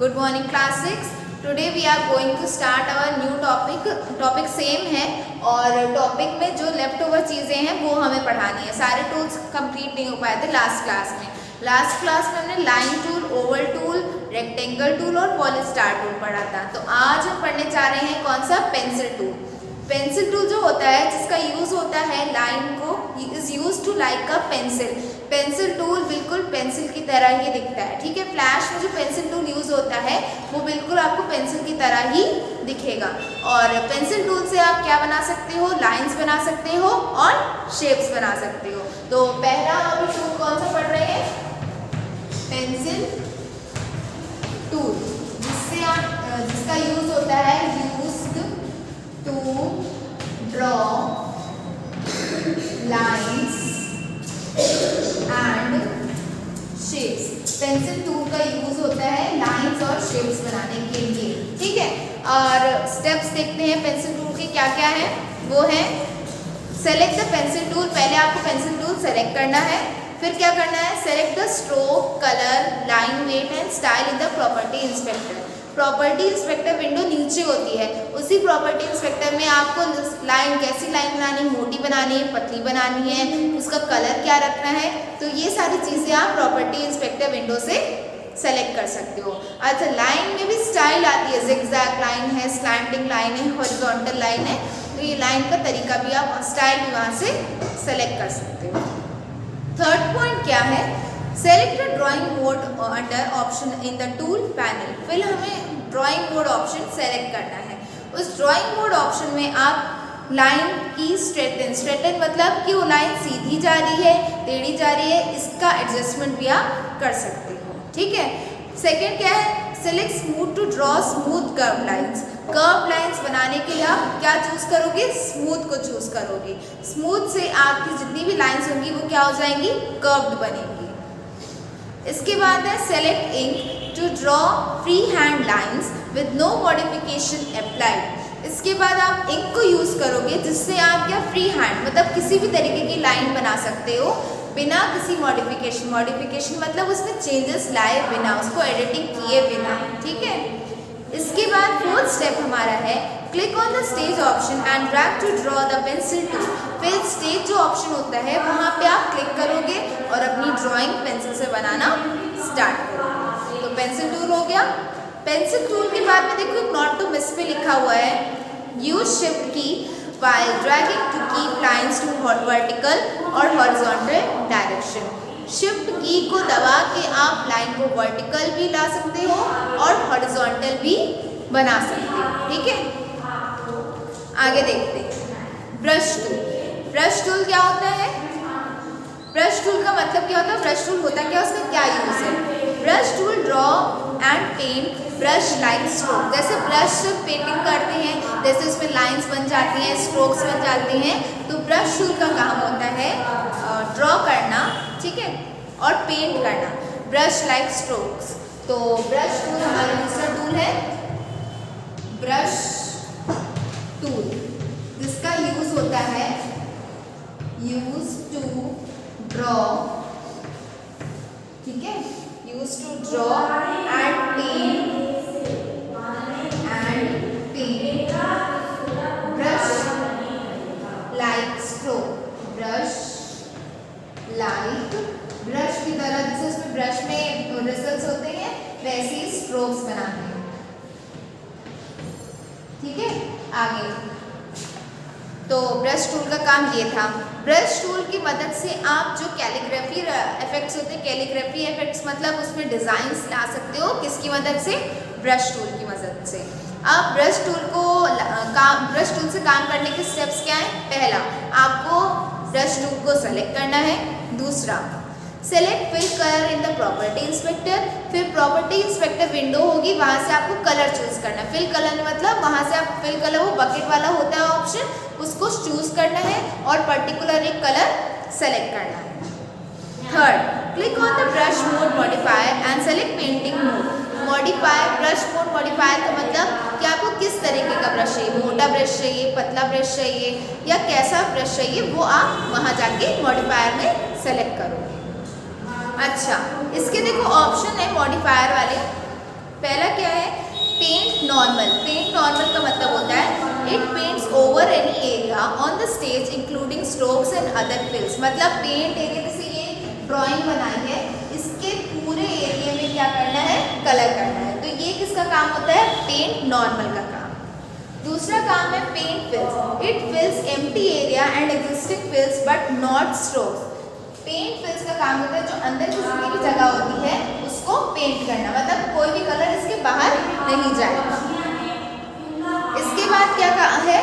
Good morning class 6. Today we are going to start our new topic. Topic same है और topic में जो left over चीज़ें हैं वो हमें पढ़ानी है. सारे टूल्स कंप्लीट नहीं हो पाए थे लास्ट क्लास में. लास्ट क्लास में हमने line tool, Oval tool, rectangle tool और पॉलीस्टार टूल पढ़ा था. तो आज हम पढ़ने जा रहे हैं कौन सा, पेंसिल टूल. पेंसिल टूल जो होता है जिसका यूज़ होता है लाइन को, is use to like a pencil. Pencil tool बिल्कुल पेंसिल की तरह ही दिखता है. ठीक है, फ्लैश में जो पेंसिल टूल यूज़ होता है वो बिल्कुल आपको पेंसिल की तरह ही दिखेगा. और पेंसिल टूल से आप क्या बना सकते हो, लाइंस बना सकते हो और शेप्स बना सकते हो. तो पहला अभी टूल कौन सा पढ़ रहे हैं, पेंसिल टूल, जिसका यूज़ होता है used to draw lines and shapes. Pencil tool का यूज होता है लाइंस और शेप्स बनाने के लिए. ठीक है, और स्टेप्स देखते हैं पेंसिल टूल के क्या क्या है. वो है सेलेक्ट द पेंसिल टूल. पहले आपको पेंसिल टूल सेलेक्ट करना है. फिर क्या करना है, select the stroke, colour, line weight and style in the property inspector. Property inspector window नीचे होती है. उसी प्रॉपर्टी इंस्पेक्टर में आपको लाइन, कैसी लाइन बनानी है, मोटी बनानी है, पतली बनानी है, उसका कलर क्या रखना है, तो ये सारी चीज़ें आप प्रॉपर्टी इंस्पेक्टर विंडो से सेलेक्ट कर सकते हो. अच्छा, लाइन में भी स्टाइल आती है, जिगजैग लाइन है, स्लैंटिंग लाइन है, हॉरिजॉन्टल लाइन है. तो ये लाइन का तरीका भी आप, स्टाइल भी वहाँ से सेलेक्ट कर सकते हो. थर्ड पॉइंट क्या है, select the drawing mode under option in the tool panel. फिर हमें ड्राइंग मोड ऑप्शन सेलेक्ट करना है. उस ड्राइंग मोड ऑप्शन में आप लाइन की स्ट्रेटन मतलब कि वो लाइन सीधी जा रही है, टेढ़ी जा रही है, इसका एडजस्टमेंट भी आप कर सकते हो. ठीक है. सेकेंड क्या है, select smooth to draw smooth curve lines. Curve lines बनाने के लिए आप क्या चूज करोगे, स्मूथ को चूज करोगे. स्मूथ से आपकी जितनी भी लाइन्स होंगी वो क्या हो जाएंगी, कर्व्ड बनेंगी. इसके बाद है select ink to draw free hand lines with no modification applied. इसके बाद आप इंक को यूज़ करोगे जिससे आप क्या, फ्री हैंड मतलब किसी भी तरीके की लाइन बना सकते हो बिना किसी मॉडिफिकेशन मतलब उसमें चेंजेस लाए बिना, उसको एडिटिंग किए बिना. ठीक है. इसके बाद फोर्थ स्टेप हमारा है click on the stage option and drag to draw the pencil tool. फिर स्टेज जो ऑप्शन होता है वहाँ पे आप क्लिक करोगे और अपनी ड्राइंग पेंसिल से बनाना स्टार्ट करोगे. तो पेंसिल टूल हो गया. पेंसिल टूल के बाद में देखो नॉट टू मिस पे लिखा हुआ है, यूज शिफ्ट की while dragging to keep lines to vertical और horizontal direction. शिफ्ट की को दबा के आप लाइन को वर्टिकल भी ला सकते हो और हॉरिजॉन्टल भी बना सकते हो. ठीक है, आगे देखते हैं ब्रश टूल. ब्रश टूल क्या होता है, ब्रश टूल का मतलब क्या होता है, ब्रश टूल होता क्या, उसका क्या यूज है. Brush tool draw and paint brush like stroke. जैसे ब्रश पेंटिंग करते हैं, जैसे उसमें लाइंस बन जाती हैं, स्ट्रोक्स बन जाते हैं, तो ब्रश टूल का काम होता है ड्रॉ करना, ठीक है, और पेंट करना, ब्रश लाइक स्ट्रोक्स. तो ब्रश टूल हमारा दूसरा टूल है ब्रश टूल, जिसका यूज होता है यूज टू ड्रॉ. ठीक है, use to draw and paint brush like stroke. Brush like, brush की तरह जैसे उसमें ब्रश में रिजल्ट्स होते हैं वैसे ही स्ट्रोक्स बनाते हैं. ठीक है, आगे तो ब्रश टूल का काम ये था. ब्रश टूल की मदद से आप जो कैलीग्राफी इफेक्ट्स होते हैं, कैलीग्राफी इफेक्ट्स मतलब उसमें डिज़ाइंस ला सकते हो. किसकी मदद से, ब्रश टूल की मदद से. अब ब्रश टूल से काम करने के स्टेप्स क्या हैं. पहला, आपको ब्रश टूल को सेलेक्ट करना है. दूसरा, select fill colour in the property inspector. फिर प्रॉपर्टी इंस्पेक्टर विंडो होगी, वहाँ से आपको कलर चूज करना है. फिल कलर मतलब वहाँ से आप फिल कलर, वो बकेट वाला होता है ऑप्शन, उसको चूज करना है और पर्टिकुलर एक कलर सेलेक्ट करना है. Third, click on the brush mode modifier and select painting mode. Modifier, brush mode modifier का मतलब कि आपको किस तरीके का ब्रश चाहिए, मोटा ब्रश चाहिए, पतला ब्रश चाहिए या कैसा ब्रश चाहिए, वो आप वहाँ जाके मॉडिफायर में सेलेक्ट करोगे. अच्छा, इसके देखो ऑप्शन है मॉडिफायर वाले. पहला क्या नॉर्मल। पेंट नॉर्मल का मतलब होता है it paints over any area on the stage including strokes and other fills. मतलब पेंट एरिया, जैसे ये ड्राइंग बनाई है, इसके पूरे एरिया में क्या करना है, कलर करना है। तो ये किसका काम होता है, पेंट नॉर्मल का काम। दूसरा काम है paint fills. It fills empty area and existing fills but not strokes. Paint fills का काम होता है जो अंदर किसी की जगह होती है उसको पेंट करना, मतलब कोई भी कलर इसके बाहर नहीं जाएगा। इसके बाद क्या कहा है,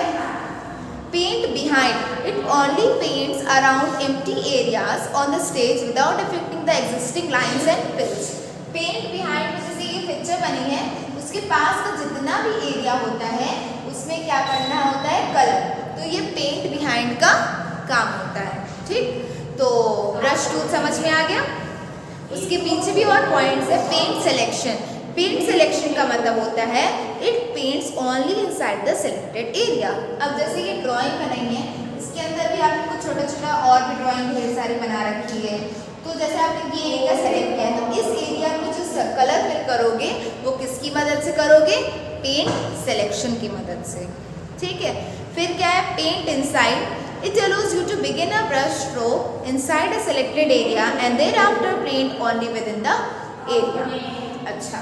paint behind. It only paints around empty areas on the stage without affecting the existing lines and fills. Paint behind में जैसे ये पिक्चर बनी है, उसके पास का जितना भी एरिया होता है उसमें क्या करना होता है, कलर। तो ये पेंट बिहाइंड का काम होता है। ठीक, तो ब्रश टूल समझ में आ गया। उसके पीछे भी और पॉइंट्स है। Paint selection. पेंट सिलेक्शन का मतलब होता है it paints only inside the selected area. अब जैसे ये ड्राइंग बनाई है, इसके अंदर भी आपने कुछ छोटा छोटा और भी ड्राइंग ढेर सारी बना रखी है। तो जैसे आपने ये एरिया सेलेक्ट किया है, तो इस एरिया में जो कलर फिल करोगे वो किसकी मदद से करोगे, पेंट सिलेक्शन की मदद से। ठीक है, फिर क्या है, paint inside. It allows you to begin a brush stroke inside a selected area and thereafter paint only within the area. अच्छा,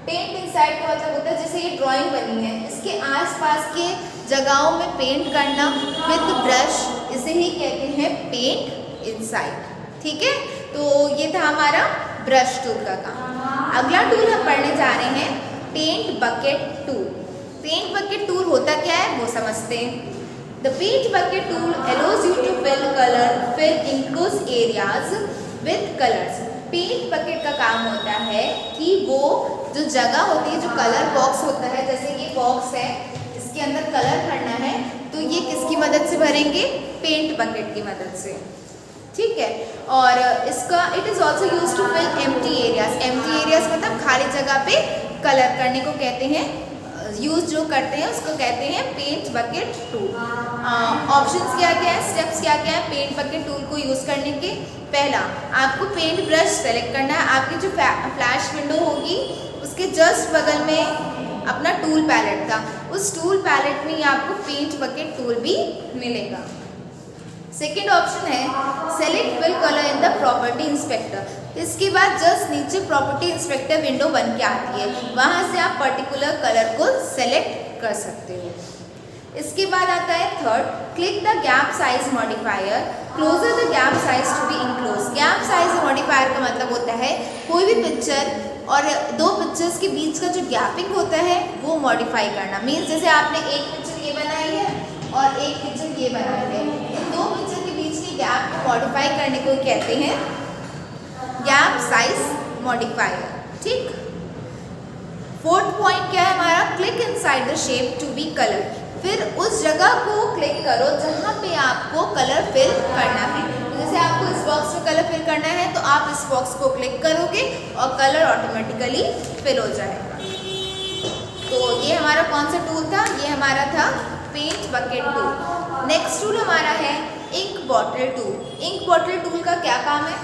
पेंट इनसाइड का मतलब होता है जैसे ये ड्राइंग बनी है, इसके आसपास के जगहों में पेंट करना विद ब्रश, इसे ही कहते हैं पेंट इनसाइड। ठीक है, तो ये था हमारा ब्रश टूल का काम। अगला टूल हम पढ़ने जा रहे हैं paint bucket tool. Paint bucket tool होता क्या है वो समझते हैं। The paint bucket tool allows you to fill enclosed areas with colors. Paint bucket का काम होता है कि वो जो जगह होती है, जो कलर बॉक्स होता है, जैसे ये बॉक्स है, इसके अंदर कलर भरना है, तो ये किसकी मदद से भरेंगे, पेंट बकेट की मदद से। ठीक है, और इसका it is also use to fill empty areas. Empty areas मतलब खाली जगह पे कलर करने को कहते हैं, यूज जो करते हैं उसको कहते हैं पेंट बकेट टूल। ऑप्शंस क्या क्या है, स्टेप्स क्या क्या है पेंट बकेट टूल को यूज़ करने के। पहला, आपको पेंट ब्रश सेलेक्ट करना है। आपकी जो फ्लैश विंडो होगी उसके जस्ट बगल में अपना टूल पैलेट था, उस टूल पैलेट में ही आपको पेंट बकेट टूल भी मिलेगा। सेकेंड ऑप्शन है select fill colour in the property inspector. इसके बाद जस्ट नीचे प्रॉपर्टी इंस्पेक्टर विंडो बन के आती है, वहाँ से आप पर्टिकुलर कलर को सेलेक्ट कर सकते हो। इसके बाद आता है third, click the gap size modifier, closer the gap size to be enclose. Gap size modifier का मतलब होता है कोई भी पिक्चर और दो पिक्चर्स के बीच का जो गैपिंग होता है वो मॉडिफाई करना। मीन्स जैसे आपने एक पिक्चर ये बनाई है और एक पिक्चर ये बनाई है, इन दो पिक्चर के बीच के गैप को मॉडिफाई करने को कहते हैं गैप साइज मॉडिफायर। ठीक, फोर्थ पॉइंट क्या है हमारा, click inside the shape to be colour. फिर उस जगह को क्लिक करो जहाँ पे आपको कलर फिल करना है। जैसे आपको इस बॉक्स में कलर फिल करना है तो आप इस बॉक्स को क्लिक करोगे और कलर ऑटोमेटिकली फिल हो जाएगा। तो ये हमारा कौन सा टूल था, ये हमारा था paint bucket tool. Next tool हमारा है ink bottle tool. Ink bottle tool का क्या काम है,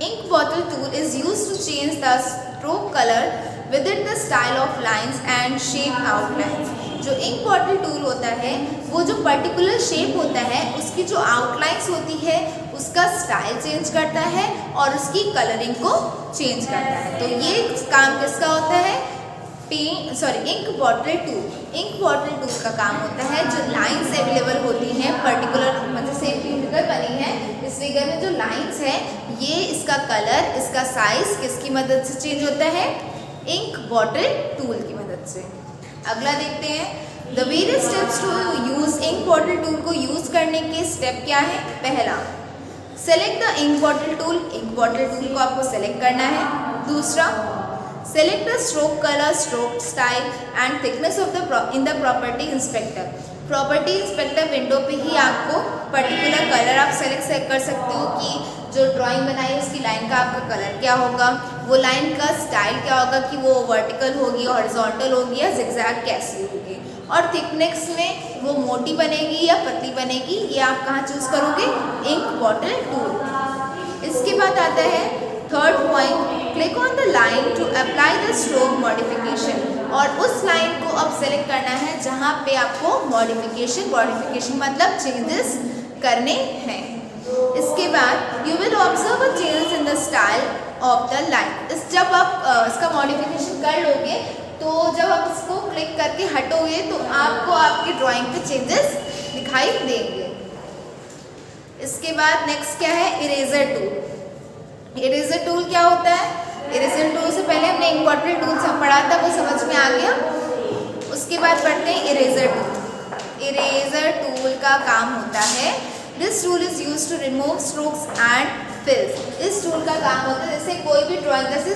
ink bottle tool is used to change the stroke colour within the style of lines and shape outlines. जो इंक बॉटल टूल होता है वो जो पर्टिकुलर शेप होता है उसकी जो आउटलाइंस होती है उसका स्टाइल चेंज करता है और उसकी कलरिंग को चेंज करता है। तो ये काम किसका होता है, ink bottle tool. Ink bottle tool का काम होता है जो लाइंस अवेलेबल होती हैं पर्टिकुलर, मतलब सेम फिगर बनी है, इस फिगर में जो लाइंस है ये इसका कलर, इसका साइज किसकी मदद से चेंज होता है, इंक बॉटल टूल की मदद से। अगला देखते हैं the various steps to use ink bottle tool को यूज करने के स्टेप क्या है। पहला, select the ink bottle tool. Ink bottle tool को आपको सेलेक्ट करना है। दूसरा, select the stroke colour, stroke style and thickness of in the property inspector. Property inspector window पे ही आपको पर्टिकुलर कलर आप सेलेक्ट कर सकते हो कि जो ड्राइंग बनाई है उसकी लाइन का आपका कलर क्या होगा, वो लाइन का स्टाइल क्या होगा कि वो वर्टिकल होगी, हॉरिजॉन्टल होगी या जिगजैग कैसी होगी, और थिकनेस में वो मोटी बनेगी या पतली बनेगी, ये आप कहाँ चूज़ करोगे, इंक बॉटल टूल। इसके बाद आता है third point, click on the line to apply the stroke modification. और उस लाइन को अब सेलेक्ट करना है जहाँ पे आपको मॉडिफिकेशन मतलब चेंजेस करने हैं। इसके बाद you will observe a change in the style of the line. जब आप इसका मॉडिफिकेशन कर लोगे तो जब आप इसको क्लिक करके हटोगे तो आपको आपकी ड्राइंग पे चेंजेस दिखाई देंगे। इसके बाद नेक्स्ट क्या है, इरेजर टूल। इरेजर टूल क्या होता है? इरेजर टूल से पहले हमने इम्पोर्टेंट टूल से पढ़ा था, वो समझ में आ गया। उसके बाद पढ़ते हैं इरेजर टूल। इरेजर टूल का काम होता है, this tool is use to remove strokes and fills. इस टूल का काम होता है जैसे कोई भी ड्राइंग, जैसे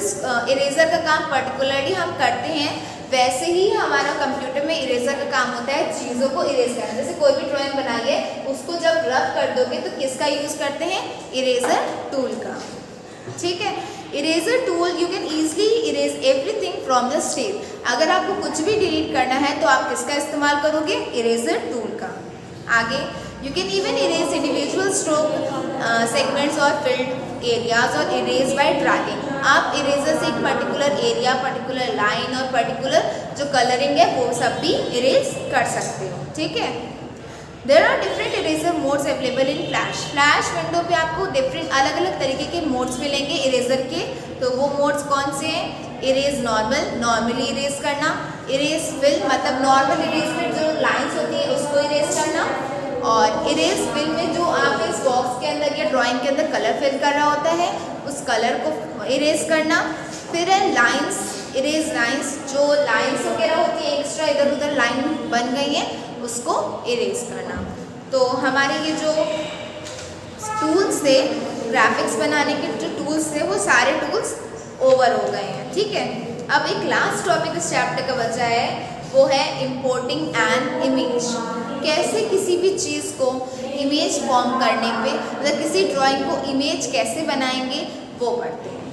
इरेजर का काम पर्टिकुलरली हम करते हैं, वैसे ही हमारा कंप्यूटर में इरेजर का काम होता है चीज़ों को इरेज करना। जैसे कोई भी ड्राइंग बनाइए, उसको जब रब कर दोगे तो किसका यूज़ करते हैं? इरेजर टूल का। ठीक है, eraser tool you can easily erase everything from the stage. अगर आपको कुछ भी डिलीट करना है तो आप किसका इस्तेमाल करोगे? इरेजर टूल का। आगे you can even erase individual stroke segments और फिल्ड एरियाज और इरेज बाय ड्रैगिंग। आप इरेजर से एक पर्टिकुलर एरिया, पर्टिकुलर लाइन और पर्टिकुलर जो कलरिंग है वो सब भी इरेज कर सकते हो। ठीक है, there are different eraser modes available in flash. Flash window पे आपको डिफरेंट अलग अलग तरीके के मोड्स मिलेंगे इरेजर के। तो वो मोड्स कौन से हैं? इरेज नॉर्मल, नॉर्मली इरेज करना। इरेज फिल मतलब नॉर्मल इरेज में जो लाइन्स होती हैं उसको इरेज करना। और इरेज फिल में जो आप इस बॉक्स के अंदर या ड्राइंग के अंदर कलर फिल कर रहा होता है उस कलर को इरेज करना। फिर है लाइन्स, इरेज लाइन्स, जो लाइन्स वगैरह होती है एक्स्ट्रा इधर उधर लाइन बन गई है उसको इरेज करना। तो हमारे ये जो टूल्स थे, ग्राफिक्स बनाने के जो टूल्स थे वो सारे टूल्स ओवर हो गए हैं। ठीक है, अब एक लास्ट टॉपिक इस चैप्टर का बचा है, वो है इम्पोर्टिंग एन इमेज। कैसे किसी भी चीज़ को इमेज फॉर्म करने पे, मतलब किसी ड्राइंग को इमेज कैसे बनाएंगे वो पढ़ते हैं।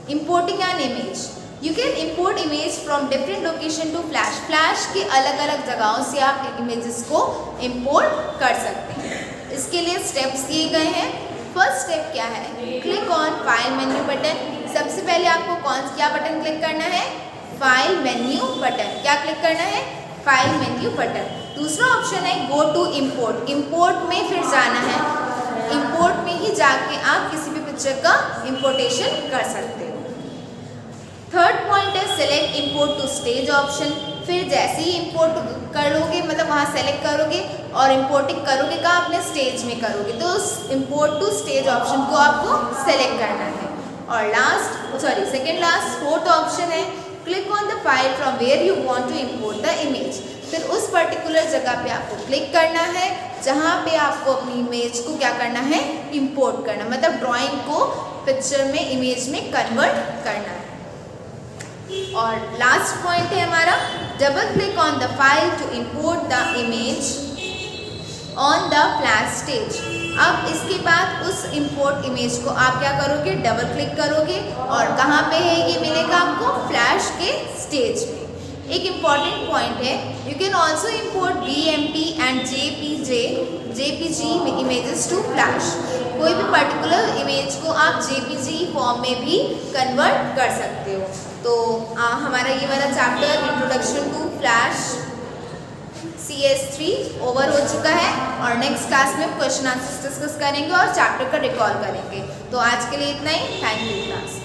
Importing an image, you can import image from different location to flash. Flash के अलग अलग जगहों से आप इमेजेस को इम्पोर्ट कर सकते हैं। इसके लिए स्टेप्स दिए गए हैं। फर्स्ट स्टेप क्या है? Click on file menu button. सबसे पहले आपको क्या बटन क्लिक करना है? File menu button. क्या क्लिक करना है? File menu button. दूसरा ऑप्शन है गो टू इम्पोर्ट। इम्पोर्ट में फिर जाना है, इम्पोर्ट में ही जाके आप किसी भी पिक्चर का इम्पोर्टेशन कर सकते हो। थर्ड पॉइंट है select import to stage option. फिर जैसे ही इम्पोर्ट कर लोगे, मतलब वहाँ सेलेक्ट करोगे और इम्पोर्टिंग करोगे कहाँ? अपने स्टेज में करोगे, तो उस इम्पोर्ट टू स्टेज ऑप्शन को आपको सेलेक्ट करना है। और सेकेंड लास्ट फोर्थ ऑप्शन है click on the file from where you want to import the image. फिर उस पर्टिकुलर जगह पे आपको क्लिक करना है जहाँ पे आपको अपनी इमेज को क्या करना है? इम्पोर्ट करना, मतलब ड्राइंग को पिक्चर में, इमेज में कन्वर्ट करना है। और लास्ट पॉइंट है हमारा double click on the file to import the image on the flash stage. अब इसके बाद उस इम्पोर्ट इमेज को आप क्या करोगे? डबल क्लिक करोगे और कहाँ पे है ये मिलेगा आपको? फ्लैश के स्टेज में। एक इम्पॉर्टेंट पॉइंट है, you can also import BMP and JPG images to flash. कोई भी पर्टिकुलर इमेज को आप JPG फॉर्म में भी कन्वर्ट कर सकते हो। तो हमारा ये वाला chapter introduction to flash CS3 over हो चुका है और नेक्स्ट क्लास में क्वेश्चन आंसर्स डिस्कस करेंगे और चैप्टर का रिकॉल करेंगे। तो आज के लिए इतना ही। Thank you class.